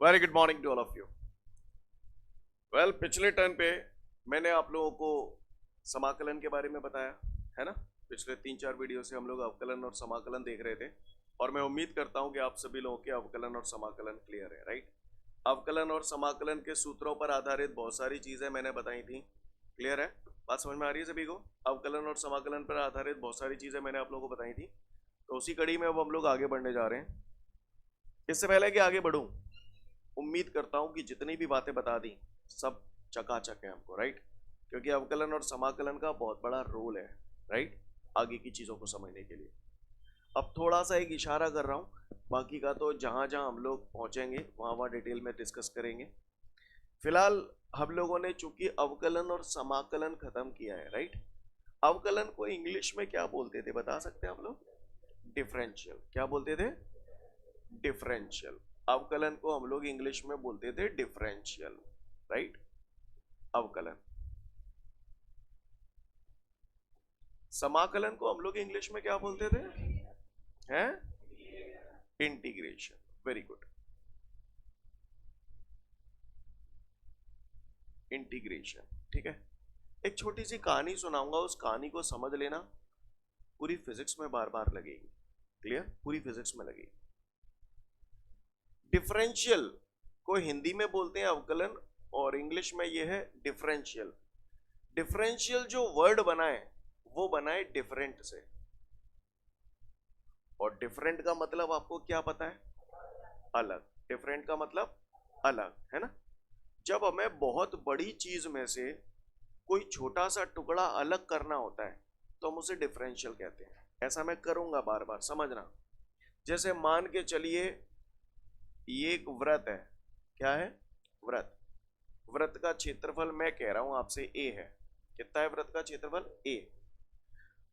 Very good morning to all of you. Well, पिछले turn पे मैंने आप लोगों को समाकलन के बारे में बताया है ना। पिछले 3-4 वीडियो से हम लोग अवकलन और समाकलन देख रहे थे और मैं उम्मीद करता हूं कि आप सभी लोगों के अवकलन और समाकलन क्लियर है, राइट। अवकलन और समाकलन के सूत्रों पर आधारित बहुत सारी चीजें मैंने बताई थी, क्लियर है। बात समझ में आ रही है सभी को? अवकलन और समाकलन पर आधारित बहुत सारी चीजें मैंने आप लोगों को बताई थी, तो उसी कड़ी में अब हम लोग आगे बढ़ने जा रहे हैं। इससे पहले कि आगे बढ़ूं, उम्मीद करता हूं कि जितनी भी बातें बता दी सब चकाचक है हमको, राइट। क्योंकि अवकलन और समाकलन का बहुत बड़ा रोल है, राइट, आगे की चीजों को समझने के लिए। अब थोड़ा सा एक इशारा कर रहा हूं, बाकी का तो जहां जहां हम लोग पहुंचेंगे वहां वहां डिटेल में डिस्कस करेंगे। फिलहाल हम लोगों ने चूंकि अवकलन और समाकलन खत्म किया है, राइट। अवकलन को इंग्लिश में क्या बोलते थे बता सकते हैं आप लोग? डिफरेंशियल। क्या बोलते थे? डिफरेंशियल। अवकलन को हम लोग इंग्लिश में बोलते थे डिफरेंशियल, राइट। अवकलन। समाकलन को हम लोग इंग्लिश में क्या बोलते थे? हैं? इंटीग्रेशन। वेरी गुड, इंटीग्रेशन, ठीक है। एक छोटी सी कहानी सुनाऊंगा, उस कहानी को समझ लेना, पूरी फिजिक्स में बार बार लगेगी, क्लियर, पूरी फिजिक्स में लगेगी। डिफरेंशियल को हिंदी में बोलते हैं अवकलन और इंग्लिश में यह है डिफरेंशियल। डिफरेंशियल जो वर्ड बना है वो बना है डिफरेंट से, और डिफरेंट का मतलब आपको क्या पता है? अलग। डिफरेंट का मतलब अलग, है ना। जब हमें बहुत बड़ी चीज में से कोई छोटा सा टुकड़ा अलग करना होता है तो हम उसे डिफरेंशियल कहते हैं। ऐसा मैं करूंगा बार बार, समझना। जैसे मान के चलिए ये एक व्रत है। क्या है? व्रत। व्रत का क्षेत्रफल मैं कह रहा हूं आपसे ए है। कितना है व्रत का क्षेत्रफल? ए।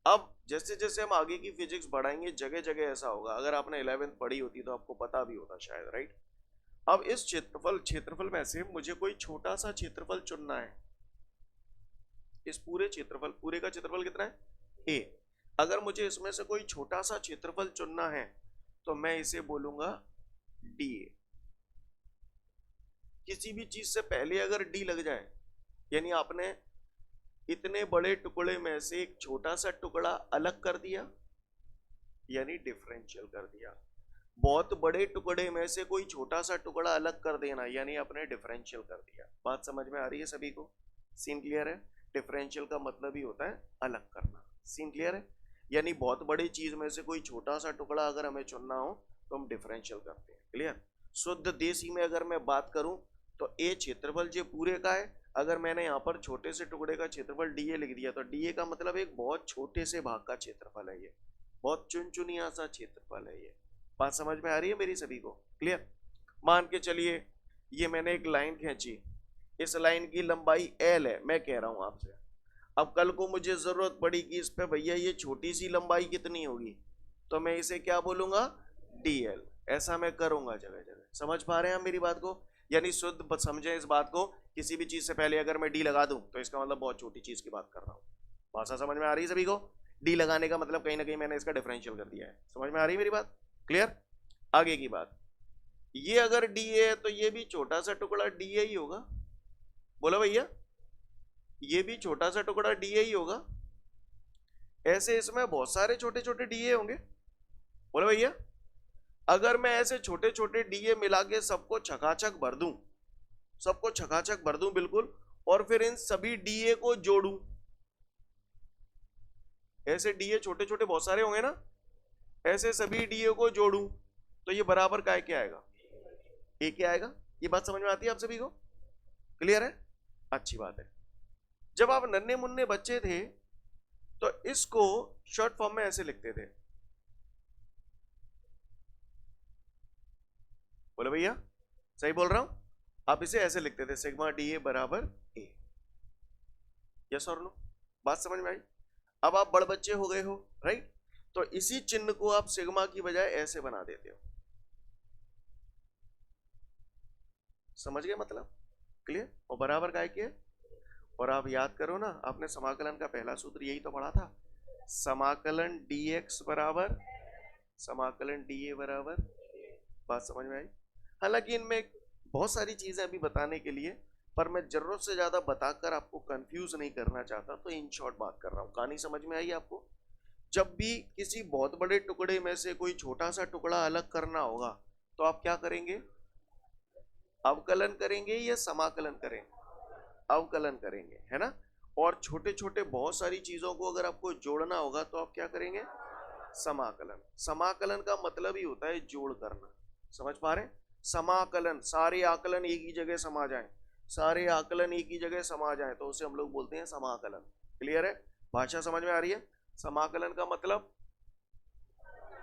अब जैसे जैसे हम आगे की फिजिक्स बढ़ाएंगे जगह जगह ऐसा होगा, अगर आपने 11th पढ़ी होती तो आपको पता भी होता शायद, राइट। अब इस क्षेत्रफल में से मुझे कोई छोटा सा क्षेत्रफल चुनना है। इस पूरे क्षेत्रफल, पूरे का क्षेत्रफल कितना है? ए। अगर मुझे इसमें से कोई छोटा सा क्षेत्रफल चुनना है तो मैं इसे बोलूंगा डी ए। किसी भी चीज से पहले अगर डी लग जाए, यानी आपने इतने बड़े टुकड़े में से एक छोटा सा टुकड़ा अलग कर दिया, यानी डिफरेंशियल कर दिया। बहुत बड़े टुकड़े में से कोई छोटा सा टुकड़ा अलग कर देना, यानी आपने डिफरेंशियल कर दिया। बात समझ में आ रही है सभी को? सीन क्लियर है? डिफरेंशियल का मतलब ही होता है अलग करना। सीन क्लियर है? यानी बहुत बड़ी चीज में से कोई छोटा सा टुकड़ा अगर हमें चुनना हो तो हम डिफरेंशियल करते हैं। क्लियर? शुद्ध देसी में अगर मैं बात करूं तो ए क्षेत्रफल जो पूरे का है, अगर मैंने यहाँ पर छोटे से टुकड़े का क्षेत्रफल डीए लिख दिया तो डीए का मतलब एक बहुत छोटे से भाग का क्षेत्रफल है, ये बहुत चुनचुनिया सा क्षेत्रफल है ये। बात समझ में आ रही है मेरी सभी को? क्लियर? मान के चलिए ये मैंने एक लाइन खींची, इस लाइन की लंबाई एल है, मैं कह रहा हूं आपसे। अब कल को मुझे जरूरत पड़ी कि इस पे भैया ये छोटी सी लंबाई कितनी होगी, तो मैं इसे क्या बोलूंगा? डीएल। ऐसा मैं करूंगा जगह जगह। समझ पा रहे हैं आप मेरी बात को? यानी शुद्ध समझें इस बात को, किसी भी चीज से पहले अगर मैं डी लगा दूं तो इसका मतलब बहुत छोटी चीज की बात कर रहा हूं। भाषा समझ में आ रही है सभी को? डी लगाने का मतलब कहीं ना कहीं मैंने इसका डिफरेंशियल कर दिया है। समझ में आ रही है मेरी बात? क्लियर? आगे की बात, ये अगर डी है तो ये भी छोटा सा टुकड़ा डी ही होगा। बोलो भैया, ये भी छोटा सा टुकड़ा डी ही होगा। ऐसे इसमें बहुत सारे छोटे छोटे डी होंगे। बोलो भैया, अगर मैं ऐसे छोटे छोटे डी मिला के सबको छकाछक भर दूं, सबको छकाछक भर दूं बिल्कुल, और फिर इन सभी डी को जोड़ूं, ऐसे डी छोटे छोटे बहुत सारे होंगे ना, ऐसे सभी डी को जोड़ूं तो ये बराबर का क्या आएगा? ए क्या आएगा? ये बात समझ में आती है आप सभी को? क्लियर है? अच्छी बात है। जब आप नन्हे मुन्ने बच्चे थे तो इसको शॉर्ट फॉर्म में ऐसे लिखते थे। बोलो भैया, सही बोल रहा हूं? आप इसे ऐसे लिखते थे, सिग्मा डी ए बराबर ए। यस और नो? बात समझ में आई? अब आप बड़ बच्चे हो गए हो, राइट, तो इसी चिन्ह को आप सिग्मा की बजाय ऐसे बना देते हो। समझ गए मतलब? क्लियर? और बराबर काय के? और आप याद करो ना, आपने समाकलन का पहला सूत्र यही तो पढ़ा था, समाकलन dx बराबर समाकलन dA बराबर। बात समझ में आई? हालांकि इनमें बहुत सारी चीजें अभी बताने के लिए, पर मैं जरूरत से ज्यादा बताकर आपको कंफ्यूज नहीं करना चाहता, तो इन शॉर्ट बात कर रहा हूँ। कहानी समझ में आई आपको? जब भी किसी बहुत बड़े टुकड़े में से कोई छोटा सा टुकड़ा अलग करना होगा तो आप क्या करेंगे? अवकलन करेंगे या समाकलन करेंगे? अवकलन करेंगे, है ना। और छोटे छोटे बहुत सारी चीजों को अगर आपको जोड़ना होगा तो आप क्या करेंगे? समाकलन। समाकलन का मतलब ही होता है जोड़ करना। समझ पा रहे हैं? समाकलन, सारे आकलन एक ही जगह समा जाए, सारे आकलन एक ही जगह समा जाए तो उसे हम लोग बोलते हैं समाकलन। क्लियर है? भाषा समझ में आ रही है? समाकलन का मतलब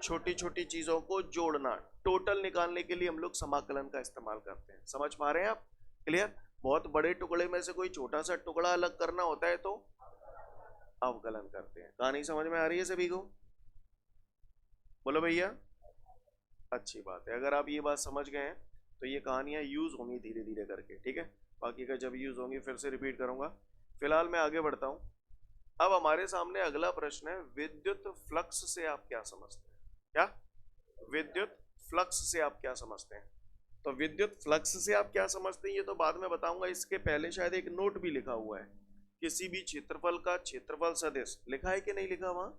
छोटी छोटी चीजों को जोड़ना, टोटल निकालने के लिए हम लोग समाकलन का इस्तेमाल करते हैं। समझ पा रहे हैं आप? क्लियर? बहुत बड़े टुकड़े में से कोई छोटा सा टुकड़ा अलग करना होता है तो अवकलन करते हैं। कहानी समझ में आ रही है सभी को? बोलो भैया। अच्छी बात है। अगर आप ये बात समझ गए हैं तो ये कहानियां यूज होंगी धीरे धीरे करके, ठीक है। बाकी का जब यूज होंगी फिर से रिपीट करूंगा। फिलहाल मैं आगे बढ़ता हूं। अब हमारे सामने अगला प्रश्न है, विद्युत फ्लक्स से आप क्या समझते हैं? क्या विद्युत फ्लक्स से आप क्या समझते हैं? तो विद्युत फ्लक्स से आप क्या समझते हैं ये तो बाद में बताऊंगा। इसके पहले शायद एक नोट भी लिखा हुआ है, किसी भी क्षेत्रफल का क्षेत्रफल सदिश। लिखा है कि नहीं लिखा? वहां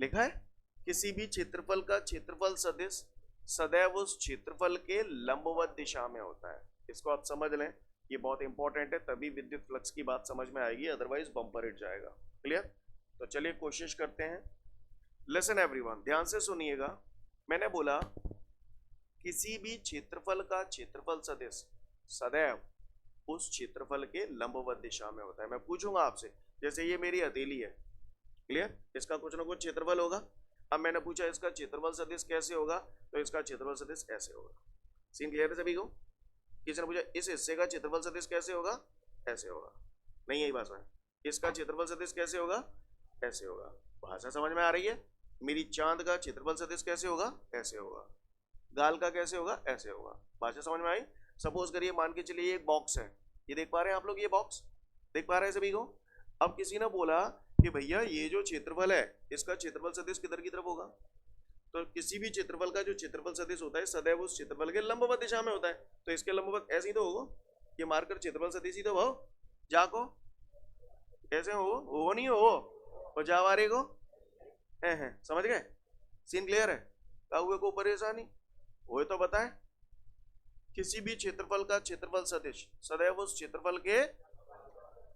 लिखा है, किसी भी क्षेत्रफल का क्षेत्रफल सदिश सदैव उस क्षेत्रफल के लंबवत दिशा में होता है। इसको आप समझ लें, ये बहुत इंपॉर्टेंट है, तभी विद्युत फ्लक्स की बात समझ में आएगी, अदरवाइज बम्पर हिट जाएगा। क्लियर? तो चलिए कोशिश करते हैं। लिसन एवरीवन, ध्यान से सुनिएगा। मैंने बोला किसी भी क्षेत्रफल का क्षेत्रफल सदिश सदैव उस क्षेत्रफल के लंबवत दिशा में होता है। मैं पूछूंगा आपसे, जैसे ये मेरी हथेली है, क्लियर, इसका कुछ ना कुछ क्षेत्रफल होगा। अब मैंने पूछा इसका क्षेत्रफल सदिश कैसे होगा, तो इसका क्षेत्रफल सदिश ऐसे होगा। सीन क्लियर है सभी को? किसी ने पूछा इस हिस्से का क्षेत्रफल सदिश कैसे होगा, ऐसे होगा। नहीं यही भाषा है, इसका क्षेत्रफल सदिश कैसे होगा, ऐसे होगा। भाषा समझ में आ रही है? मेरी चांद का क्षेत्रफल सदिश कैसे होगा, ऐसे होगा। गाल का कैसे होगा, ऐसे होगा। भाषा समझ में आई? सपोज करिए, मान के चलिए एक बॉक्स है, ये देख पा रहे हैं आप लोग? ये बॉक्स देख पा रहे हैं सभी को? अब किसी ने बोला कि भैया ये जो क्षेत्रफल है इसका क्षेत्रफल सदिश किधर की तरफ होगा? तो किसी भी क्षेत्रफल का जो क्षेत्रफल सदिश होता है सदैव उस क्षेत्रफल के लंबवत दिशा में होता है। तो इसके लंबवत ऐसे ही तो होगा, ये मार्कर क्षेत्रफल सदिश ही तो हो जाको, ऐसे हो नहीं हो और जावारे को है। समझ गए? सीन क्लियर है? काहुए को परेशानी वो तो बताए, किसी भी क्षेत्रफल का क्षेत्रफल सदिश सदैव उस क्षेत्रफल के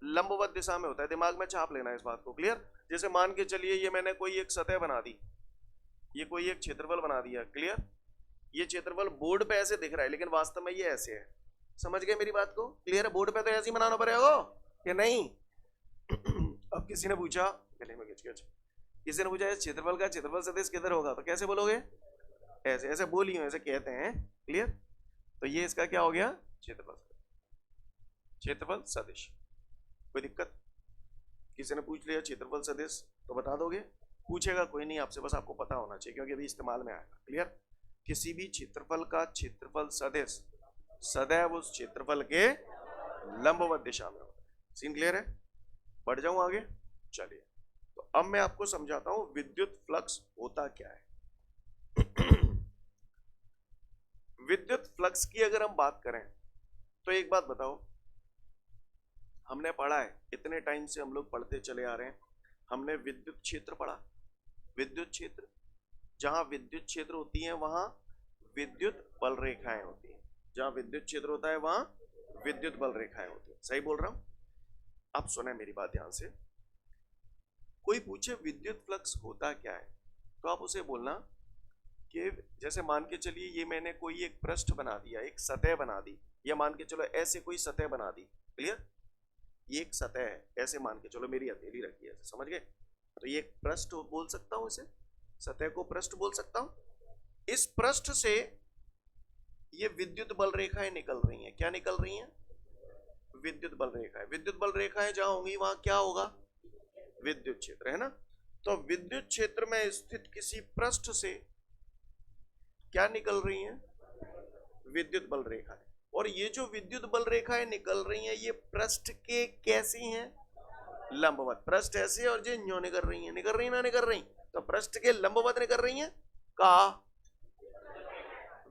लंबवत दिशा में होता है। दिमाग में छाप लेना इस बात को। क्लियर? जैसे मान के चलिए ये मैंने कोई एक सतह बना दी, ये कोई एक क्षेत्रफल बना दिया। क्लियर? ये क्षेत्रफल बोर्ड पे ऐसे दिख रहा है लेकिन वास्तव में ये ऐसे है। समझ गए मेरी बात को? क्लियर है? बोर्ड पे तो ऐसे ही बनाना पड़ेगा कि नहीं? अब किसी ने पूछा, गले में किसी ने पूछा इस क्षेत्रफल का क्षेत्रफल सदिश किधर होगा, तो कैसे बोलोगे? ऐसे ऐसे बोलिए, ऐसे कहते हैं। क्लियर? तो ये इसका क्या हो गया? क्षेत्रफल, क्षेत्रफल सदिश। कोई दिक्कत? किसी ने पूछ लिया क्षेत्रफल सदिश तो बता दोगे? पूछेगा कोई नहीं आपसे, बस आपको पता होना चाहिए क्योंकि अभी इस्तेमाल में आएगा। क्लियर? किसी भी क्षेत्रफल का क्षेत्रफल सदिश सदैव उस क्षेत्रफल के लंबवत दिशा में होता है। सीन क्लियर है? बढ़ जाऊं आगे? चलिए, तो अब मैं आपको समझाता हूं विद्युत फ्लक्स होता क्या है। विद्युत फ्लक्स की अगर हम बात करें तो एक बात बताओ, हमने पढ़ा है, इतने टाइम से हम लोग पढ़ते चले आ रहे हैं, हमने विद्युत क्षेत्र पढ़ा। विद्युत क्षेत्र, जहां विद्युत क्षेत्र होती है वहां विद्युत बल रेखाएं होती हैं। जहां विद्युत क्षेत्र होता है वहां विद्युत बल रेखाएं होती हैं। सही बोल रहा हूं? अब सुने मेरी बात ध्यान से। कोई पूछे विद्युत फ्लक्स होता क्या है, तो आप उसे बोलना कि जैसे मान के चलिए ये मैंने कोई एक पृष्ठ बना दिया, एक सतह बना दी, या मान के चलो ऐसे कोई सतह बना दी। क्लियर? ये एक सतह है, ऐसे मान के चलो मेरी हथेली रखी है, समझ गए? तो ये एक पृष्ठ बोल सकता हूं, इसे सतह को पृष्ठ बोल सकता हूं। इस पृष्ठ से ये विद्युत बल रेखाएं निकल रही हैं। क्या निकल रही हैं? विद्युत बल रेखाएं। विद्युत बल रेखाएं जहां होंगी वहां क्या होगा? विद्युत क्षेत्र, है ना। तो विद्युत क्षेत्र में स्थित किसी पृष्ठ से क्या निकल रही हैं? विद्युत बल रेखाएं। और ये जो विद्युत बल रेखाएं निकल रही हैं ये पृष्ठ के कैसी हैं? लंबवत। पृष्ठ ऐसे और जो न्यों निकल रही हैं, निकल रही ना निकल रही? तो पृष्ठ के लंबवत निकल रही हैं। का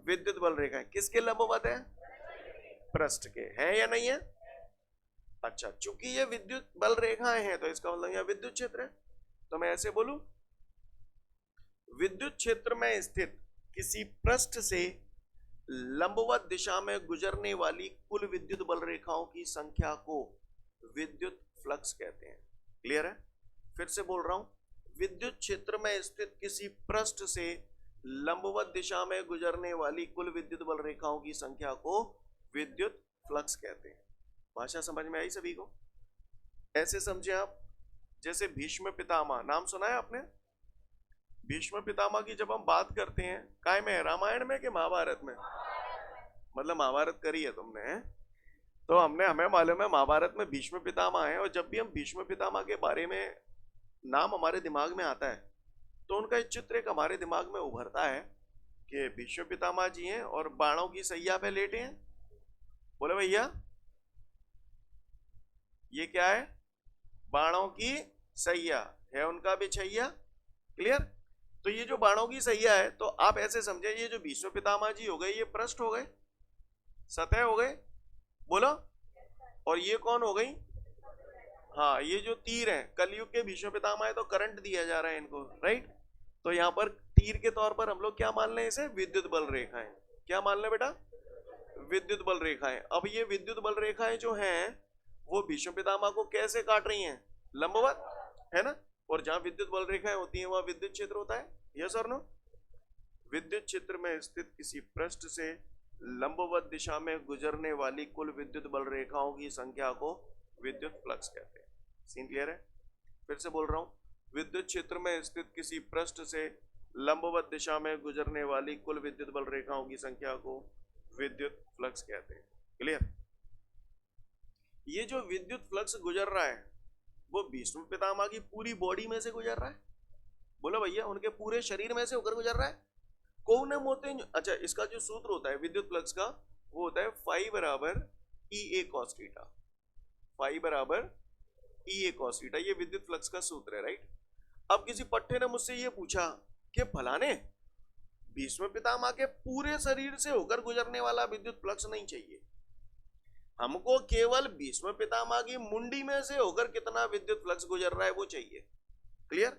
विद्युत बल रेखाएं किसके लंबवत है? पृष्ठ के, है या नहीं है? अच्छा, चूंकि ये विद्युत बल रेखाएं हैं तो इसका मतलब यह विद्युत क्षेत्र है। तो मैं ऐसे बोलूं, विद्युत क्षेत्र में स्थित किसी पृष्ठ से लंबवत दिशा में गुजरने वाली कुल विद्युत बल रेखाओं की संख्या को विद्युत फ्लक्स कहते हैं। क्लियर है? फिर से बोल रहा हूं, विद्युत क्षेत्र में स्थित किसी पृष्ठ से लंबवत दिशा में गुजरने वाली कुल विद्युत बल रेखाओं की संख्या को विद्युत फ्लक्स कहते हैं। भाषा समझ में आई सभी को? ऐसे समझे आप, जैसे भीष्म पितामह, नाम सुना है आपने? भीष्म पितामह की जब हम बात करते हैं, काय में, रामायण में कि महाभारत में? मतलब महाभारत करी है तुमने, है? तो हमें मालूम है महाभारत में भीष्म पितामह है, और जब भी हम भीष्म पितामह के बारे में नाम हमारे दिमाग में आता है तो उनका एक चित्र एक हमारे दिमाग में उभरता है कि भीष्म पितामह जी हैं और बाणों की सैया पे लेटे हैं। बोले भैया ये क्या है? बाणों की सैया है, उनका भी छैया। क्लियर? तो ये जो बाणों की सैया है, तो आप ऐसे समझे ये जो भीष्म पितामह जी हो गए ये पृष्ठ हो गए, सतह हो गए, बोलो। और ये कौन हो गई? हाँ, ये जो तीर है, कलयुग के भीष्म पितामह है तो करंट दिया जा रहा है इनको, राइट? तो यहाँ पर तीर के तौर पर हम लोग क्या मान लें इसे? विद्युत बल रेखाएं। क्या मान लें बेटा? विद्युत बल रेखाएं। अब ये विद्युत बल रेखाएं जो हैं वो भीष्म पितामह को कैसे काट रही हैं? लंबवत, है ना? और जहां विद्युत बल रेखाएं होती हैं वहां विद्युत क्षेत्र होता है। यस और नो? विद्युत क्षेत्र में स्थित किसी पृष्ठ से लंबवत दिशा में गुजरने वाली कुल विद्युत बल रेखाओं की संख्या को विद्युत फ्लक्स कहते हैं। सीन क्लियर है? फिर से बोल रहा हूं, विद्युत क्षेत्र में स्थित किसी पृष्ठ से लंबवत दिशा में गुजरने वाली कुल विद्युत बल रेखाओं की संख्या को विद्युत फ्लक्स कहते हैं। क्लियर? ये जो विद्युत फ्लक्स गुजर रहा है वो भीष्म पितामह की पूरी बॉडी में से गुजर रहा है। बोलो भैया, उनके पूरे शरीर में से होकर गुजर रहा है। कौन होते हैं? अच्छा, इसका जो सूत्र होता है विद्युत फ्लक्स का, वो होता है फाई बराबर EA cos थीटा। फाई बराबर EA cos थीटा, ये विद्युत फ्लक्स का सूत्र है, राइट? अब किसी पट्टे ने मुझसे ये पूछा कि फलाने भीष्म पितामह के पूरे शरीर से होकर गुजरने वाला विद्युत फ्लक्स नहीं चाहिए, हमको केवल भीष्म पितामह की मुंडी में से होकर कितना विद्युत फ्लक्स गुजर रहा है वो चाहिए। क्लियर?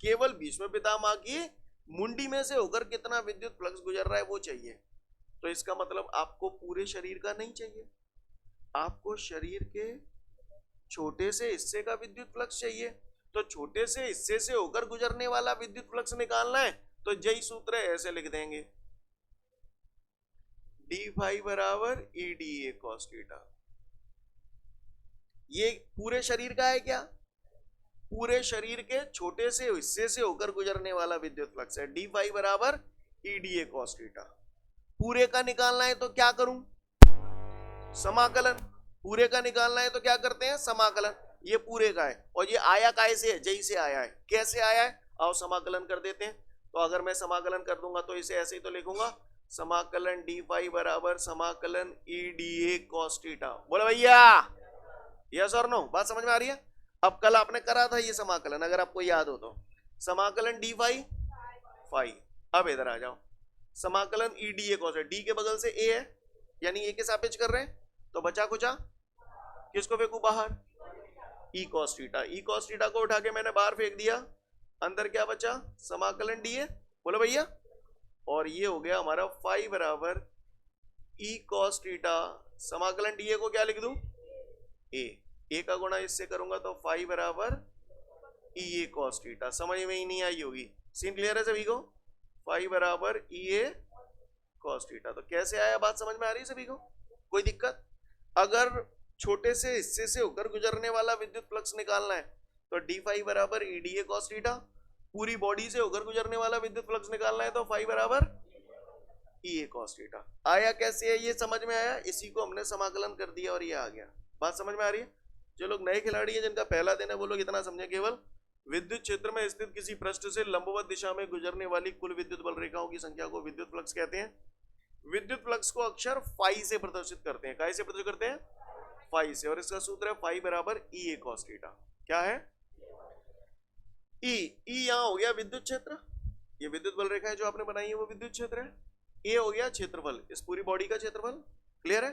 केवल भीष्म पितामह की मुंडी में से होकर कितना विद्युत फ्लक्स गुजर रहा है वो चाहिए। तो इसका मतलब आपको पूरे शरीर का नहीं चाहिए, आपको शरीर के छोटे से हिस्से का विद्युत फ्लक्स चाहिए। तो छोटे से हिस्से से होकर गुजरने वाला विद्युत फ्लक्स निकालना है तो यही सूत्र है, ऐसे लिख देंगे, d फाई बराबर EDA cos थीटा। ये पूरे शरीर का है क्या? पूरे शरीर के छोटे से हिस्से से होकर गुजरने वाला विद्युत फ्लक्स है, d फाई बराबर EDA cos थीटा। पूरे का निकालना है तो क्या करूं? समाकलन। पूरे का निकालना है तो क्या करते हैं? समाकलन। ये पूरे का है और ये आया काय से है? जई से आया है। कैसे आया है? आओ समाकलन कर देते हैं। तो अगर मैं समाकलन कर दूंगा तो इसे ऐसे ही तो लिखूंगा, समाकलन d फाई बराबर समाकलन EDA cos थीटा। बोले भैया यस और नो? बात समझ में आ रही है? अब कल आपने करा था ये समाकलन, अगर आपको याद हो तो, समाकलन d फाई फाई। अब इधर आ जाओ, समाकलन EDA cos है, d के बगल से a है यानी a के सापेक्ष कर रहे हैं, तो बचा कुचा किसको फेंकू बाहर? E cos theta. E cos theta को उठा के मैंने बाहर फेंक दिया, अंदर क्या बचा? समाकलन dA। बोलो भैया, और ये हो गया हमारा फाई बराबर E cos थीटा। समाकलन dA को क्या लिख दूं? a का गुणा इससे करूंगा तो फाई बराबर EA cos थीटा। समझ में ही नहीं आई होगी। सीन क्लियर है सभी को? फाई बराबर EA cos थीटा। तो कैसे आया, बात समझ में आ रही है सभी को? कोई दिक्कत? अगर छोटे से हिस्से से होकर गुजरने वाला विद्युत फ्लक्स निकालना है तो d फाई बराबर EDA cos थीटा। पूरी बॉडी से होकर गुजरने वाला विद्युत फ्लक्स निकालना है तो फाई बराबर EA cos थीटा। आया कैसे है ये समझ में आया? इसी को हमने समाकलन कर दिया और ये आ गया। बात समझ में आ रही है? जो लोग नए खिलाड़ी हैं, जिनका पहला दिन है, वो लोग इतना समझे, केवल विद्युत क्षेत्र में स्थित किसी पृष्ठ से लंबवत दिशा में गुजरने वाली कुल विद्युत बल रेखाओं की संख्या को विद्युत फ्लक्स कहते हैं। विद्युत फ्लक्स को अक्षर फाई से प्रदर्शित करते हैं। काय से प्रदर्शित करते हैं? फाई से। और इसका सूत्र है फाई बराबर EA cos थीटा। क्या है? E यहां हो गया विद्युत क्षेत्र, ये विद्युत बल रेखा है जो आपने बनाई है वो विद्युत क्षेत्र है। A हो गया क्षेत्रफल, इस पूरी बॉडी का क्षेत्रफल। क्लियर है?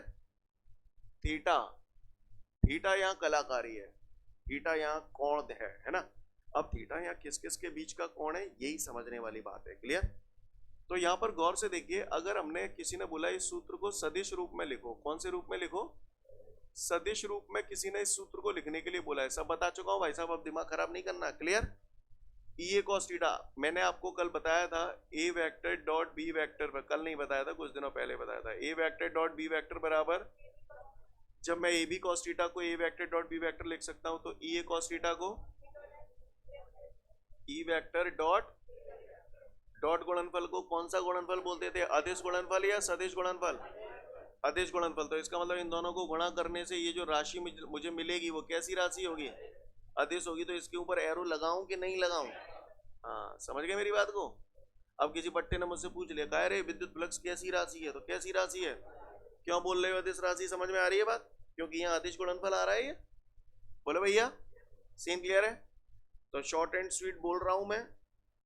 थीटा, थीटा यहाँ कलाकारी है, थीटा यहाँ कोण है ना। अब थीटा यहाँ किस किस के बीच का कोण है, यही समझने वाली बात है। क्लियर? तो यहाँ पर गौर से देखिए, अगर हमने किसी ने बोला इस सूत्र को सदिश रूप में लिखो, कौन से रूप में लिखो? सदिश रूप में किसी ने इस सूत्र को लिखने के लिए बोला है। सब बता चुका हूं भाई साहब, अब दिमाग खराब नहीं करना। क्लियर? ई ए कॉस थीटा मैंने आपको कल बताया था, ए वेक्टर डॉट बी वेक्टर, कल नहीं बताया था, कुछ दिनों पहले बताया था। ए वेक्टर डॉट बी वेक्टर बराबर, जब मैं ए बी कॉस थीटा को ए वेक्टर डॉट बी वेक्टर लिख सकता हूं, तो ई ए कॉस थीटा को ई वेक्टर डॉट डॉट गुणनफल को कौन सा गुणनफल बोलते थे? अदिश गुणनफल या सदिश गुणनफल? अदिश गुणनफल। तो इसका मतलब इन दोनों को गुणा करने से ये जो राशि मुझे मिलेगी वो कैसी राशि होगी? अदिश होगी। तो इसके ऊपर एरो लगाऊं कि नहीं लगाऊं? हाँ, समझ गए मेरी बात को? अब किसी बट्टे ने मुझसे पूछ लिया, कह रहे विद्युत फ्लक्स कैसी राशि है, तो कैसी राशि है? क्यों बोल रहे हो अदिश राशि? समझ में आ रही है बात? क्योंकि यहाँ अदिश गुणनफल आ रहा है। ये बोलो भैया, सीन क्लियर है? तो शॉर्ट एंड स्वीट बोल रहा हूं मैं।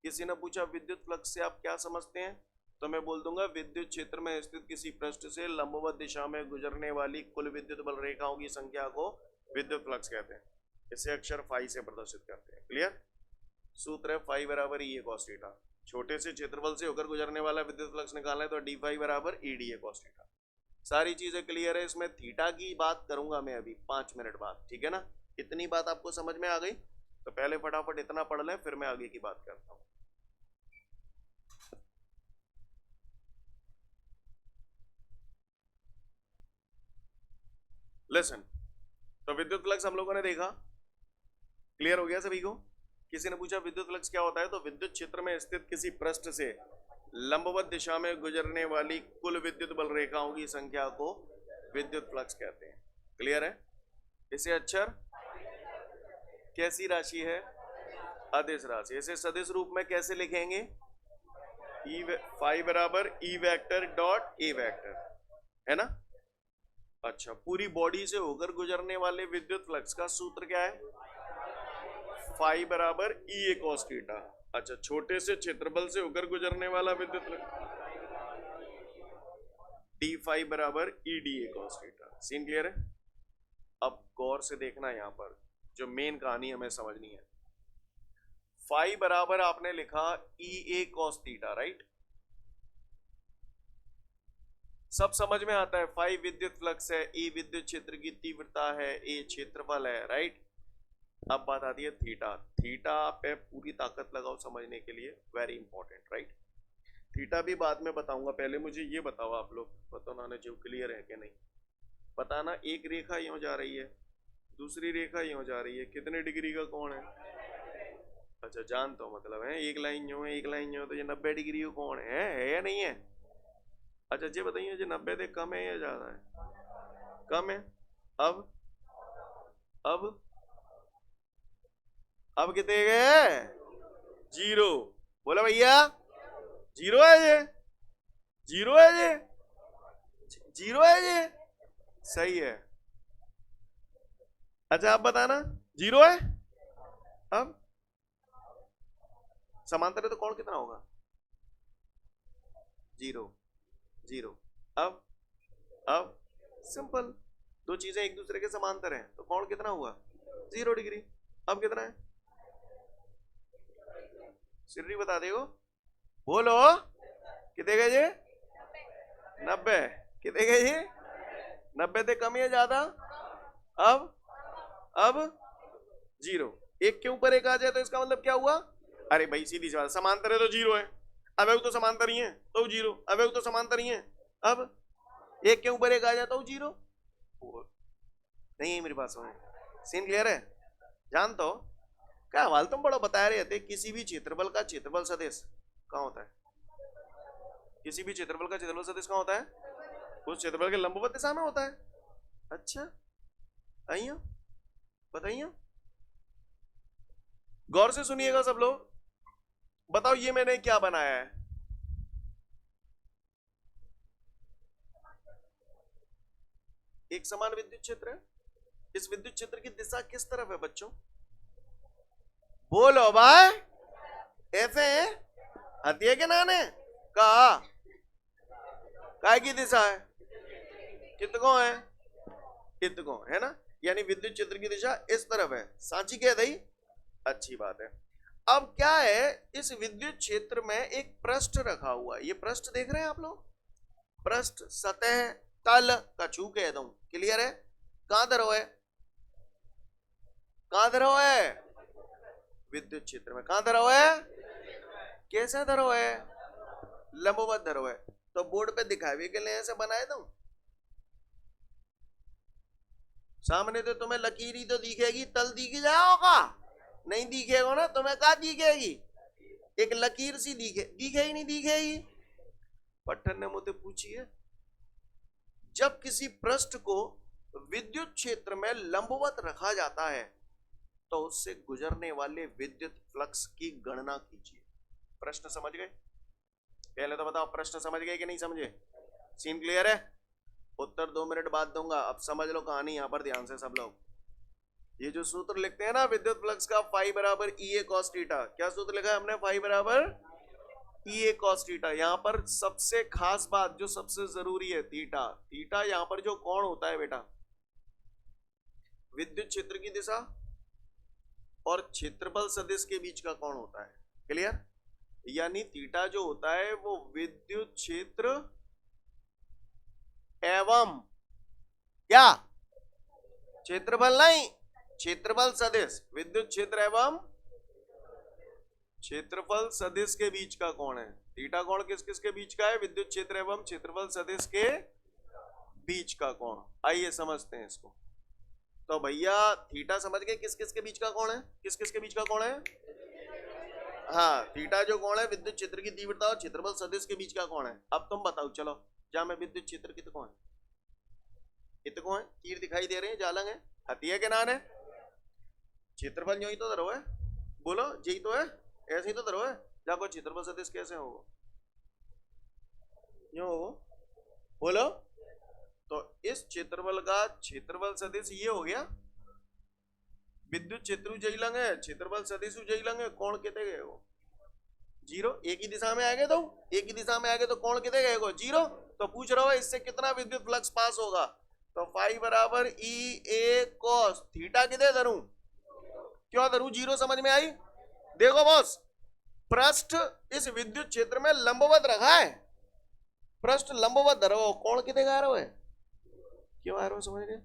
किसी ने पूछा विद्युत फ्लक्स से आप क्या समझते हैं, तो मैं बोल दूंगा विद्युत क्षेत्र में स्थित किसी पृष्ठ से लंबवत दिशा में गुजरने वाली कुल विद्युत बल रेखाओं की संख्या को विद्युत फ्लक्स कहते हैं। इसे अक्षर फाई से प्रदर्शित करते हैं। क्लियर? सूत्र है फाई बराबर ई ए कॉस थीटा। छोटे से क्षेत्रफल से होकर गुजरने वाला विद्युत फ्लक्स निकालना है तो डी फाई बराबर E D A cos theta. सारी चीजें क्लियर है। इसमें थीटा की बात करूंगा मैं अभी 5 मिनट बाद, ठीक है ना? इतनी बात आपको समझ में आ गई? तो पहले फटाफट इतना पढ़ लें, फिर मैं आगे की बात करता हूं। लेसन, तो विद्युत फ्लक्स हम लोगों ने देखा, क्लियर हो गया सभी को? किसी ने पूछा विद्युत फ्लक्स क्या होता है, तो विद्युत क्षेत्र में स्थित किसी पृष्ठ से लंबवत दिशा में गुजरने वाली कुल विद्युत बल रेखाओं की संख्या को विद्युत फ्लक्स कहते हैं। क्लियर है? इसे अक्षर कैसी राशि है? अदिश राशि। इसे सदिश रूप में कैसे लिखेंगे? ई फाई बराबर E vector dot A vector, है ना? अच्छा, पूरी बॉडी से होकर गुजरने वाले विद्युत फ्लक्स का सूत्र क्या है? फाई बराबर ई ए कॉस थीटा। अच्छा, छोटे से क्षेत्रफल से होकर गुजरने वाला विद्युत फ्लक्स डी फाई बराबर E D A cos theta. Scene clear है? अब गौर से देखना, यहां पर जो मेन कहानी हमें समझनी है। फाई बराबर आपने लिखा ई ए कॉस थीटा, राइट? सब समझ में आता है। फाई विद्युत फ्लक्स है, ए विद्युत क्षेत्र की तीव्रता है, ए क्षेत्रफल है, राइट? अब बात आती है थीटा। थीटा पे पूरी ताकत लगाओ समझने के लिए, वेरी इंपॉर्टेंट, राइट? थीटा भी बाद में बताऊंगा, पहले मुझे ये बताओ आप लोग, बताना ना जो क्लियर है कि नहीं। बताना, एक रेखा यूं जा रही है, दूसरी रेखा यूं जा रही है, कितने डिग्री का कोण है? अच्छा, जान तो मतलब है, एक लाइन यूं है, एक लाइन यूं, तो ये 90 डिग्री का कोण है या नहीं है? अच्छा, ये बताइए, ये 90 से कम है या ज्यादा है? कम है। अब कितने गए? 0। बोला भैया, 0 है ये, 0 है ये, 0 है ये, सही है। अच्छा, आप बताना, 0 है? अब समांतर है तो कोण कितना होगा? 0 0। अब सिंपल, दो चीजें एक दूसरे के समांतर हैं तो कोण कितना हुआ? 0 डिग्री। अब कितना है? सिर्री बता देगो, बोलो, कितने गए ये? 90। कितने गए ये? 90 से कम या ज्यादा? अब 0। एक के ऊपर एक आ जाए तो इसका मतलब क्या हुआ? अरे भाई सीधी सी बात, समांतर है तो 0 है, अवयव तो समांतर ही है तो 0, अवयव तो समांतर ही है। अब एक के ऊपर एक आ जाए तो 0 नहीं है। मेरी बात समझ? सीन क्लियर है? जान तो क्या हवाल तुम बड़ा बता रहे थे, किसी भी क्षेत्रफल का क्षेत्रफल सदिश कहाँ होता है? किसी भी क्षेत्रफल का क्षेत्रफल सदिश कहाँ होता है? उस क्षेत्रफल के लंबवत दिशा में होता है। अच्छा, आइए बताइए, गौर से सुनिएगा सब लोग। बताओ ये मैंने क्या बनाया है? एक समान विद्युत क्षेत्र है। इस विद्युत क्षेत्र की दिशा किस तरफ है बच्चों? बोलो भाई, ऐसे आती है कि नाने का की दिशा है? कितको है? इतको है ना, यानी विद्युत क्षेत्र की दिशा इस तरफ है। सांची कह दई, अच्छी बात है। अब क्या है, इस विद्युत क्षेत्र में एक पृष्ठ रखा हुआ है। ये पृष्ठ देख रहे हैं आप लोग, पृष्ठ, सतह, तल, कछु कह दूं, क्लियर है। कहां धरो है, कहां धरो है, विद्युत क्षेत्र में। कहां धरो है, कैसे धरो है, लंबवत धरो है। तो बोर्ड पे दिखावे के लिए ऐसे बनाए दूं, सामने तो तुम्हें लकीरी तो दिखेगी, तल दिख जाओगा, नहीं दिखेगा ना तुम्हें, क्या दिखेगी, एक लकीर सी दिखे ही नहीं दिखेगी। पट्टन ने मुझे पूछी है, जब किसी पृष्ठ को विद्युत क्षेत्र में लंबवत रखा जाता है तो उससे गुजरने वाले विद्युत फ्लक्स की गणना कीजिए। प्रश्न समझ गए, पहले तो बताओ प्रश्न समझ गए कि नहीं समझे, सीन क्लियर है। उत्तर 2 मिनट बाद दूंगा, अब समझ लो कहानी यहां पर ध्यान से सब लोग। ये जो सूत्र लिखते हैं ना विद्युत फ्लक्स का, फाई बराबर ई ए कॉस थीटा, क्या सूत्र लिखा है हमने, फाई बराबर ई ए कॉस थीटा। यहां पर सबसे खास बात जो सबसे जरूरी है, थीटा। थीटा यहां पर जो कोण होता है बेटा, विद्युत क्षेत्र की दिशा और क्षेत्रफल सदिश के बीच का कोण होता है, क्लियर। यानी थीटा जो होता है वो विद्युत क्षेत्र एवं क्या, क्षेत्रफल नहीं, क्षेत्रफल सदिश, विद्युत क्षेत्र एवं क्षेत्रफल सदिश के बीच का कोण है। थीटा कोण किस किस के बीच का है, विद्युत क्षेत्र एवं क्षेत्रफल सदिश के बीच का कोण। आइए समझते हैं इसको। तो भैया थीटा समझ गए किस किस के बीच का कोण है, किस किस के बीच का कोण है, हाँ थीटा जो कोण है विद्युत क्षेत्र की तीव्रता और क्षेत्रफल सदिश के बीच का कोण है। अब तुम बताओ, चलो जा मैं विद्युत क्षेत्र कितको है, इतको है, तीर दिखाई दे रहे हैं, जालंग है, हथिया के नान है, क्षेत्रफल यही तो धरो है, बोलो यही तो है, ऐसे ही तो धरो है। जाको क्षेत्रफल सदिश कैसे होगा, यूं होगा, बोलो। तो इस क्षेत्रफल का क्षेत्रफल सदिश ये हो गया, विद्युत क्षेत्र जई लंग है, क्षेत्रफल सदिश जई लंग है, कोण कितने गए हो, जीरो। एक ही दिशा में आगे तो, एक ही दिशा में आगे तो कोण कितने गए हो, जीरो। तो पूछ रहा हो इससे कितना विद्युत फ्लक्स पास होगा, तो फाई बराबर ई ए कॉस थीटा कितने धरूं, क्यों धरूं, जीरो। समझ में आई। देखो बॉस, पृष्ठ इस विद्युत क्षेत्र में लंबवत रखा है, पृष्ठ लंबवत धरो, कोण कितने गा रहे हो, क्यों आ रहे हो, समझ गए,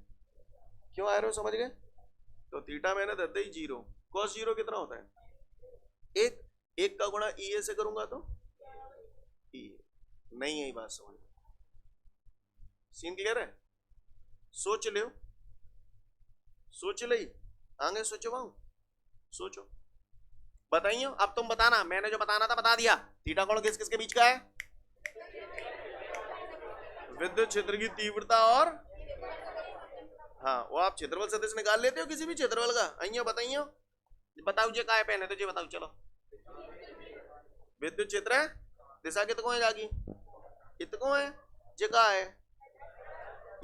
क्यों आ रहे हो, समझ गए। तो थीटा मैंने धर दी जीरो, कॉस जीरो कितना होता है, एक, एक का गुणा ई ए से करूंगा तो ई, नहीं यही बात समझ, सीन क्लियर है। सोच लो, सोच ली, आगे सोचवाऊं, सोचो, बताइए। अब तुम बताना, मैंने जो बताना था बता दिया। थीटा कोण किस किस के बीच का है, विद्युत क्षेत्र की तीव्रता और, हाँ वो आप क्षेत्रफल सदिश निकाल लेते हो किसी भी क्षेत्रफल का। आइयो बताइयो, बताओ जे का है पहले तो जे बताओ, चलो। विद्युत क्षेत्र है, दिशा कितको है जागी, इतको है, जे का है,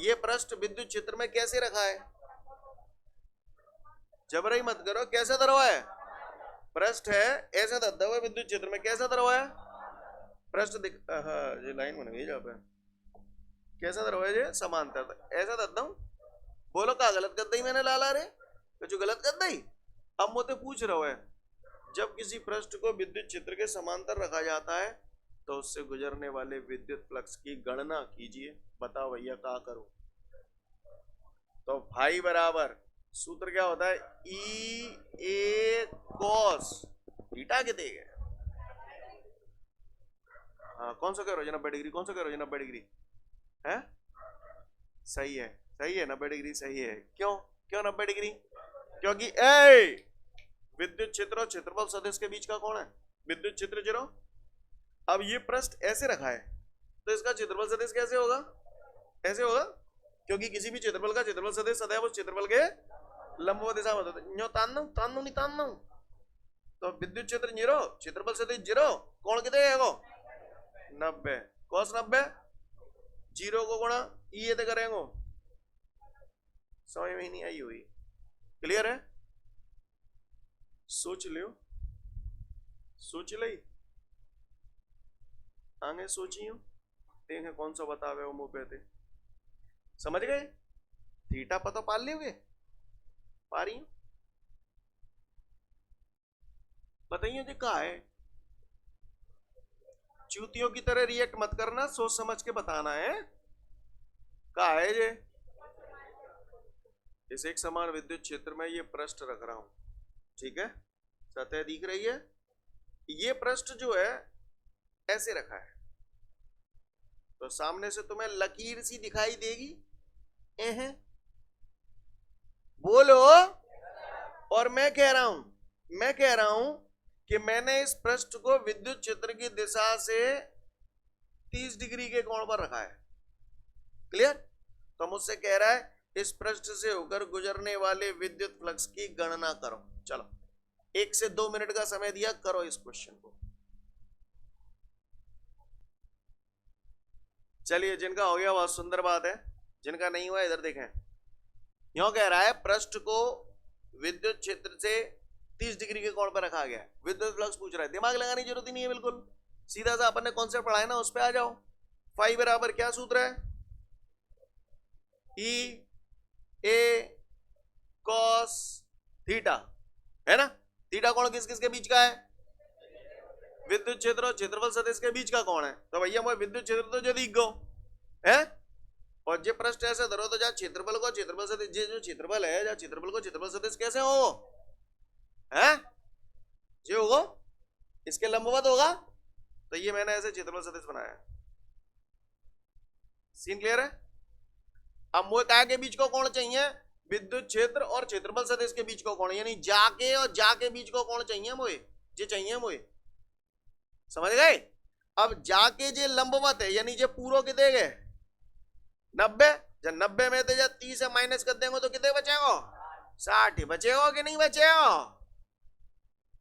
ये पृष्ठ विद्युत क्षेत्र में कैसे रखा है, जबरई मत करो, कैसे धरो है, पृष्ठ है ऐसे धरता हुआ विद्युत क्षेत्र में, कैसा धरो है, पृष्ठ दिख, हाँ ये लाइन बन गई जहाँ पे, कैसा धरो है, ये समांतर, ऐसा धरता हूं। बोलो का गलत कर दी मैंने, लाला रे जो गलत कर दी। अब मुझे पूछ रहा है, जब किसी पृष्ठ को विद्युत क्षेत्र के समांतर रखा जाता है तो उससे गुजरने वाले विद्युत फ्लक्स की गणना कीजिए। बताओ भैया क्या करूं। तो भाई बराबर सूत्र क्या होता है, ई ए कॉस थीटा कितने है, हाँ कौन सा कह रहे हो, 90 डिग्री, कौन सा कह रहे हो, 90 डिग्री है, सही है, सही है, 90 डिग्री सही है। क्यों, क्यों 90 डिग्री, क्योंकि ए विद्युत क्षेत्र और क्षेत्रफल सदिश के बीच का कोण है, विद्युत क्षेत्र जीरो। अब ये पृष्ठ ऐसे रखा है तो इसका क्षेत्रफल सदिश कैसे होगा, ऐसे होगा, क्योंकि किसी भी क्षेत्रफल का क्षेत्रफल सदिश सदैव उस क्षेत्रफल के लंबवत दिशा में होता है। न्यो तानू तानू नहीं तानू, तो विद्युत क्षेत्र जीरो, क्षेत्रफल सदिश जीरो, कोण कितने है, 90, cos 90, जीरो को गुणा ई ये करेंगे, समझ में ही नहीं आई हुई, क्लियर है। सोच लियो, सोच ली, आगे सोचियो, देखें कौन सा बतावे वो मुंह पे थे, समझ गए। थीटा पता पाल लोगे? पा रही हूं? बताइए जी कहा है? चूतियों की तरह रिएक्ट मत करना, सोच समझ के बताना है। कहा है ये? इस एक समान विद्युत क्षेत्र में ये पृष्ठ रख रहा हूं, ठीक है, सतह दिख रही है, ये पृष्ठ जो है ऐसे रखा है, तो सामने से तुम्हें लकीर सी दिखाई देगी। बोलो। और मैं कह रहा हूं कि मैंने इस पृष्ठ को विद्युत क्षेत्र की दिशा से 30 डिग्री के कोण पर रखा है। क्लियर? तो मुझसे कह रहा है इस पृष्ठ से होकर गुजरने वाले विद्युत फ्लक्स की गणना करो। चलो 1 से 2 मिनट का समय दिया, करो इस क्वेश्चन को। चलिए जिनका हो गया बहुत सुंदर बात है, जिनका नहीं हुआ इधर देखें। यूं कह रहा है पृष्ठ को विद्युत क्षेत्र से 30 डिग्री के कोण पर रखा गया है, विद्युत फ्लक्स पूछ रहा है, दिमाग लगाने की जरूरत ही नहीं है, बिल्कुल सीधा सा अपन ने कॉन्सेप्ट पढ़ा है ना, उस पे आ जाओ। फाई बराबर क्या सूत्र है? ई ए कॉस थीटा, है ना? थीटा कोण किस किस के बीच का है? विद्युत क्षेत्र और क्षेत्रफल सदिश के बीच का कोण है। तो भैया मैं विद्युत क्षेत्र तो जो दिख गो है, और जे पृष्ठ ऐसे धरो तो जा क्षेत्रफल को क्षेत्रफल सदिश, जो क्षेत्रफल है जा क्षेत्रफल को क्षेत्रफल सदिश कैसे हो है? जे होगा इसके लंबवत होगा, तो ये मैंने ऐसे क्षेत्रफल सदिश बनाया। सीन क्लियर है? अब मुझे क्या के बीच को कोण चाहिए? विद्युत क्षेत्र और क्षेत्रफल सदिश के बीच को कोण, यानी जाके और जाके बीच को कोण चाहिए मुझे, जे चाहिए मुझे, समझ गए? अब जाके जे लंबवत है, यानी जे पूरो कितने गए 90, जब 90 में तो जब 30 से माइनस कर देंगे तो कितने बचेगा? 60 ही बचेगा कि नहीं बचेगा?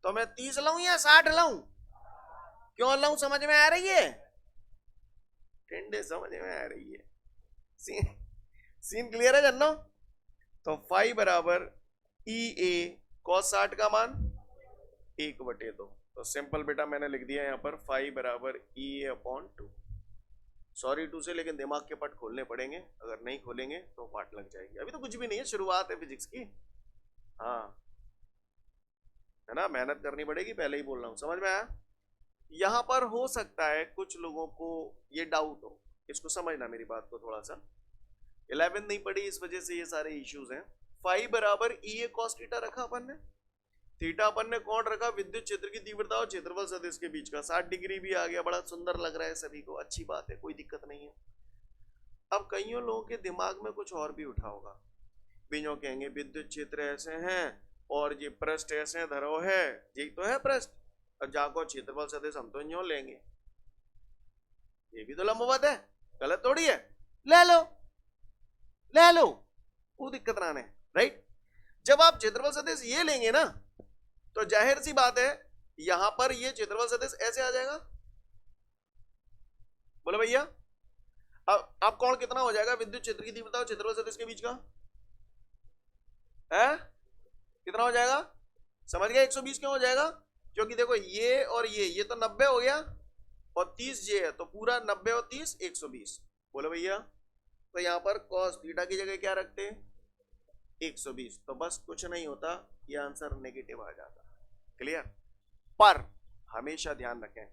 तो मैं 30 लाऊं या 60 लाऊं? क्यों लाऊं, समझ में आ रही है? ठंडे समझ में आ रही है। सीन क्लियर है जन्नो? तो फाई बराबर ई ए कॉस 60 का मान 1/2, तो सिंपल बेटा मैंने लिख दिया यहाँ पर फाई बराबर ई ए अपॉन 2। सॉरी 2 से, लेकिन दिमाग के पट खोलने पड़ेंगे, अगर नहीं खोलेंगे तो पाट लग जाएगी। अभी तो कुछ भी नहीं है, शुरुआत है फिजिक्स की। हाँ है ना, मेहनत करनी पड़ेगी, पहले ही बोल रहा हूँ, समझ में आया? यहां पर हो सकता है कुछ लोगों को ये डाउट हो, इसको समझना मेरी बात को थोड़ा सा, 11 नहीं पढ़ी इस वजह से ये सारे इश्यूज हैं। फाई बराबर ई ए कॉस थीटा रखा अपन ने, थीटा अपन ने कौन रखा? विद्युत क्षेत्र की तीव्रता और क्षेत्रफल सदिश के बीच का, 60 डिग्री भी आ गया, बड़ा सुंदर लग रहा है सभी को, अच्छी बात है, कोई दिक्कत नहीं है। अब कईयों लोगों के दिमाग में कुछ और भी उठा होगा, बीजों कहेंगे विद्युत क्षेत्र ऐसे हैं और ये पृष्ठ ऐसे धरो है, यही तो है पृष्ठ, और जाको क्षेत्रफल सदिश हम तो यूं लेंगे, ये भी तो लंबवत है, गलत थोड़ी है, ले लो ले लो, कोई दिक्कत ना है, राइट? जब आप क्षेत्रफल सदिश ये लेंगे ना, तो जाहिर सी बात है यहां पर ये क्षेत्रफल सदिश ऐसे आ जाएगा। बोलो भैया, अब कौन कितना हो जाएगा विद्युत क्षेत्र की तीव्रता और क्षेत्रफल सदिश के बीच का है? कितना हो जाएगा? समझ गया? 120 क्यों हो जाएगा? क्योंकि देखो ये और ये तो 90 हो गया और 30 ये है, तो पूरा 90 और 30 120। बोलो भैया, तो यहां पर cos थीटा की जगह क्या रखते हैं? 120, तो बस कुछ नहीं होता, ये आंसर नेगेटिव आ जाता। क्लियर? पर हमेशा ध्यान रखें,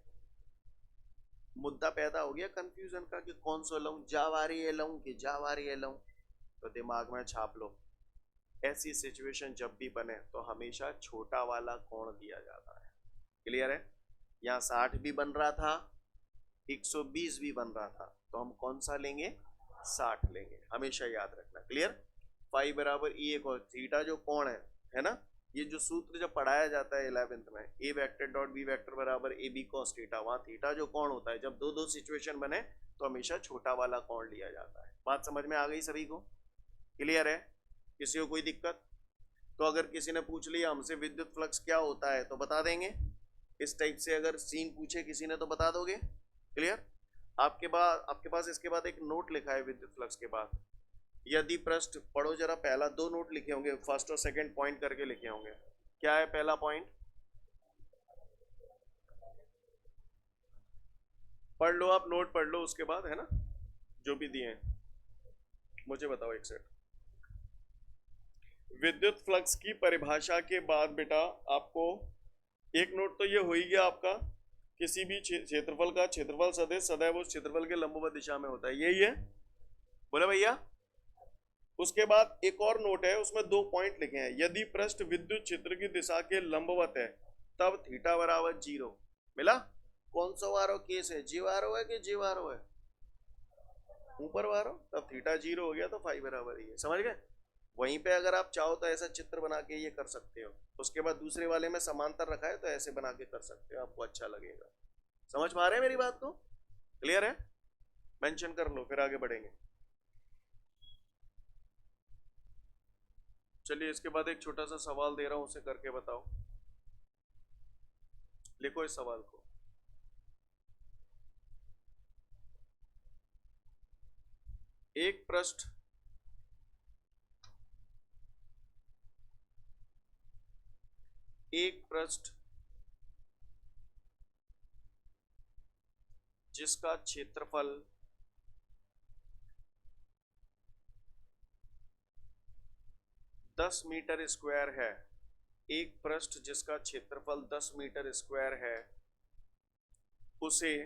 मुद्दा पैदा हो गया कंफ्यूजन का कि कौन सा लूं, जावारी लूं कि जावारी लूं, तो दिमाग में छाप लो, ऐसी सिचुएशन जब भी बने तो हमेशा छोटा वाला कोण दिया जाता है। क्लियर है? यहाँ 60 भी बन रहा था, 120 भी बन रहा था, तो हम कौन सा लेंगे? 60 लेंगे, हमेशा याद रखना। क्लियर? फाई बराबर ई ए कॉस थीटा जो कोण है ना, ये जो सूत्र जब पढ़ाया जाता है 11th में, ए वेक्टर डॉट बी वेक्टर बराबर ए बी कॉस थीटा, वहां थीटा जो कोण होता है, जब दो दो सिचुएशन बने तो हमेशा छोटा वाला कोण लिया जाता है। बात समझ में आ गई सभी को? क्लियर है? किसी को कोई दिक्कत? तो अगर किसी ने पूछ लिया हमसे विद्युत फ्लक्स क्या होता है तो बता देंगे, इस टाइप से अगर सीन पूछे किसी ने तो बता दोगे। क्लियर? आपके पास इसके बाद एक नोट लिखा है विद्युत फ्लक्स के बाद, यदि पृष्ठ पढ़ो जरा, पहला 2 नोट लिखे होंगे, फर्स्ट और सेकंड पॉइंट करके लिखे होंगे। क्या है पहला पॉइंट? पढ़ लो आप, नोट पढ़ लो उसके बाद, है ना, जो भी दिए हैं मुझे बताओ एक सेट। विद्युत फ्लक्स की परिभाषा के बाद बेटा आपको एक नोट तो ये हो ही गया आपका, किसी भी क्षेत्रफल का क्षेत्रफल सदिश सदैव उस क्षेत्रफल के लंबवत दिशा में होता है, यही है, बोले भैया। उसके बाद एक और नोट है, उसमें 2 पॉइंट लिखे हैं। यदि पृष्ठ विद्युत क्षेत्र की दिशा के लंबवत है तब थीटा बराबर 0 मिला। कौन सा वारो केस है, जी वारो है कि जे वारो है, ऊपर वारो, तब थीटा 0 हो गया तो फाई बराबर ही है, समझ गए। वहीं पे अगर आप चाहो तो ऐसा चित्र बना के ये कर सकते हो, उसके बाद दूसरे वाले में समांतर रखा है तो ऐसे बना के कर सकते हो, आपको अच्छा लगेगा। समझ पा रहे हैं मेरी बात को, क्लियर है, मेंशन कर लो फिर आगे बढ़ेंगे। चलिए इसके बाद एक छोटा सा सवाल दे रहा हूं, उसे करके बताओ, लिखो इस सवाल को। एक पृष्ठ जिसका क्षेत्रफल 10 मीटर स्क्वायर है, एक पृष्ठ जिसका क्षेत्रफल 10 मीटर स्क्वायर है, उसे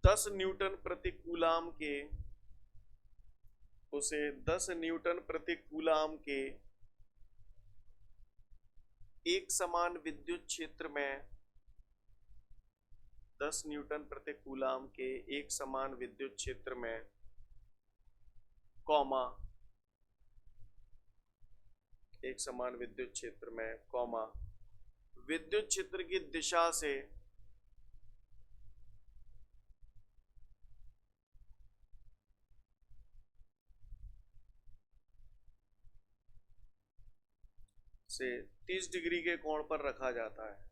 10 न्यूटन प्रति कूलाम के, उसे 10 न्यूटन प्रति कूलाम के एक समान विद्युत क्षेत्र में, 10 न्यूटन प्रति कूलाम के एक समान विद्युत क्षेत्र में, कॉमा, एक समान विद्युत क्षेत्र में, कॉमा, विद्युत क्षेत्र की दिशा से 30 डिग्री के कोण पर रखा जाता है।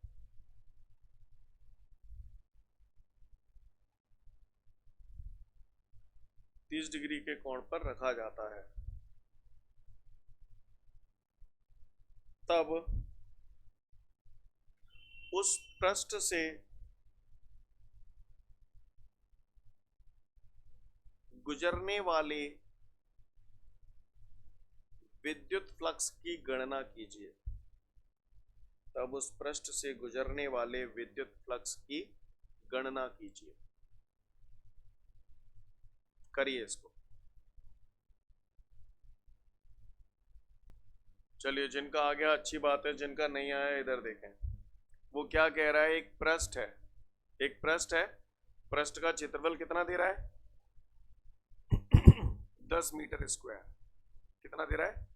तीस डिग्री के कोण पर रखा जाता है, तब उस पृष्ठ से गुजरने वाले विद्युत फ्लक्स की गणना कीजिए। तब उस पृष्ठ से गुजरने वाले विद्युत फ्लक्स की गणना कीजिए। करिए इसको। चलिए जिनका आ गया अच्छी बात है, जिनका नहीं आया इधर देखें। वो क्या कह रहा है, एक पृष्ठ है, एक पृष्ठ है, पृष्ठ का क्षेत्रफल कितना दे रहा है 10 मीटर स्क्वायर, कितना दे रहा है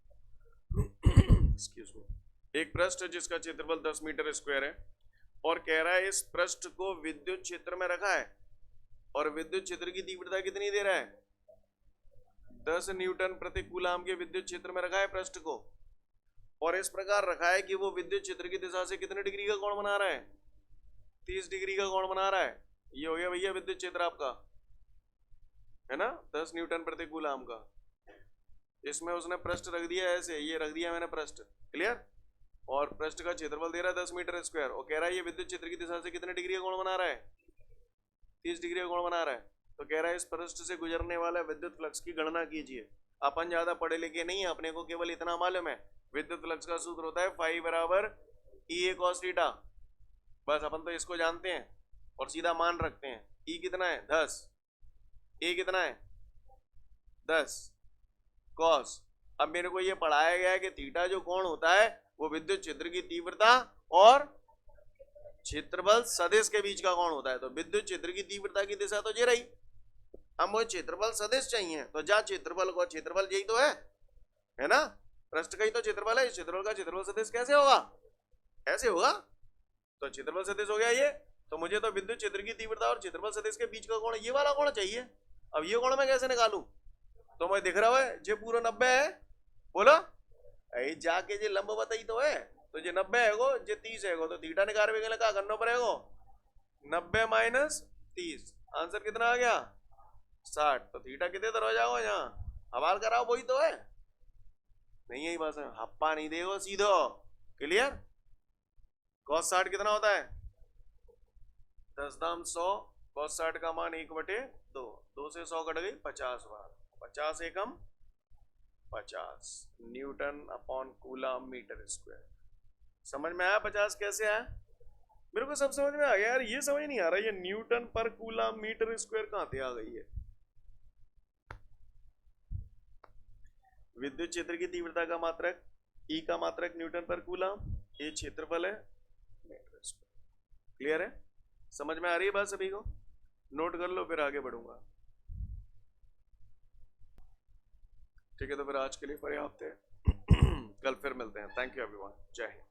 एक्सक्यूज मी, एक पृष्ठ है जिसका क्षेत्रफल 10 मीटर स्क्वायर है, और कह रहा है इस पृष्ठ को विद्युत क्षेत्र में रखा है, और विद्युत क्षेत्र की तीव्रता कितनी दे रहा है 10 न्यूटन प्रति कूलाम के विद्युत क्षेत्र में रखा है पृष्ठ को, और इस प्रकार रखा है कि वो विद्युत क्षेत्र की दिशा से कितने डिग्री का कोण बना रहा है 30 डिग्री का कोण बना रहा है। ये हो गया भैया विद्युत क्षेत्र आपका, है ना, 10 न्यूटन प्रति कूलाम का। इसमें उसने पृष्ठ रख दिया ऐसे, ये रख दिया मैंने पृष्ठ, क्लियर, और पृष्ठ का क्षेत्रफल दे रहा है 10 मीटर स्क्वायर, और कह रहा है ये विद्युत क्षेत्र की दिशा से कितने डिग्री का कोण बना रहा है 30 डिग्री का कोण बना रहा है। तो कह रहा है इस पृष्ठ से गुजरने वाला विद्युत फ्लक्स की गणना कीजिए। अपन ज्यादा पढ़े लिखे नहीं है, अपने को केवल इतना मालूम है विद्युत फ्लक्स का सूत्र होता है फाई बराबर ई ए कॉस थीटा, बस अपन तो इसको जानते हैं और सीधा मान रखते हैं। ई कितना है 10, ए कितना है 10 कॉस। अब मेरे को ये पढ़ाया गया है कि थीटा जो कोण होता है वो विद्युत क्षेत्र की तीव्रता और क्षेत्रफल सदिश के बीच का कोण होता है। तो विद्युत क्षेत्र की तीव्रता की दिशा तो ये रही, हम वो क्षेत्रफल सदिश चाहिए, तो जा क्षेत्रफल को, क्षेत्रफल यही तो है ना, पृष्ठ का ही तो क्षेत्रफल है, क्षेत्रफल का क्षेत्रफल सदिश कैसे होगा, ऐसे होगा, तो क्षेत्रफल सदिश हो गया ये। तो मुझे तो विद्युत क्षेत्र की तीव्रता और क्षेत्रफल सदिश के बीच का कोण, ये वाला कोण चाहिए। अब ये कोण मैं कैसे निकालू, तो मैं दिख रहा है जे पूरा 90 है, बोलो ऐ जाके जे लंबवत ही तो है, तो जे 90 है गो, जे 30 है गो, तो थीटा निकालने के लिए क्या करना पड़ेगा 90 माइनस 30, आंसर कितना आ गया 60। तो थीटा कितने तरह जाओ यहाँ हवाल कराओ, वही तो है, नहीं यही बस है, हप्पा नहीं देगा सीधो, क्लियर। cos 60 कितना होता है 10 दाम 100, cos 60 का मान 1/2, 2 से 100 कट गई 50 बार, 50 एकम 50 newton upon coulomb meter square. समझ में आया 50 कैसे आया? मेरे को सब समझ में आ गया यार, ये समझ नहीं आ रहा ये न्यूटन पर कूलम मीटर स्क्वायर कहां से आ गई है। विद्युत क्षेत्र की तीव्रता का मात्रक E का मात्रक न्यूटन पर कूलम, ये क्षेत्रफल है मीटर स्क्वायर। क्लियर है? समझ में आ रही है बात सभी को? नोट कर लो फिर आगे बढ़ूंगा। ठीक है, तो फिर आज के लिए पर्याप्त है। कल फिर मिलते हैं। थैंक यू एवरीवन, जय हिंद।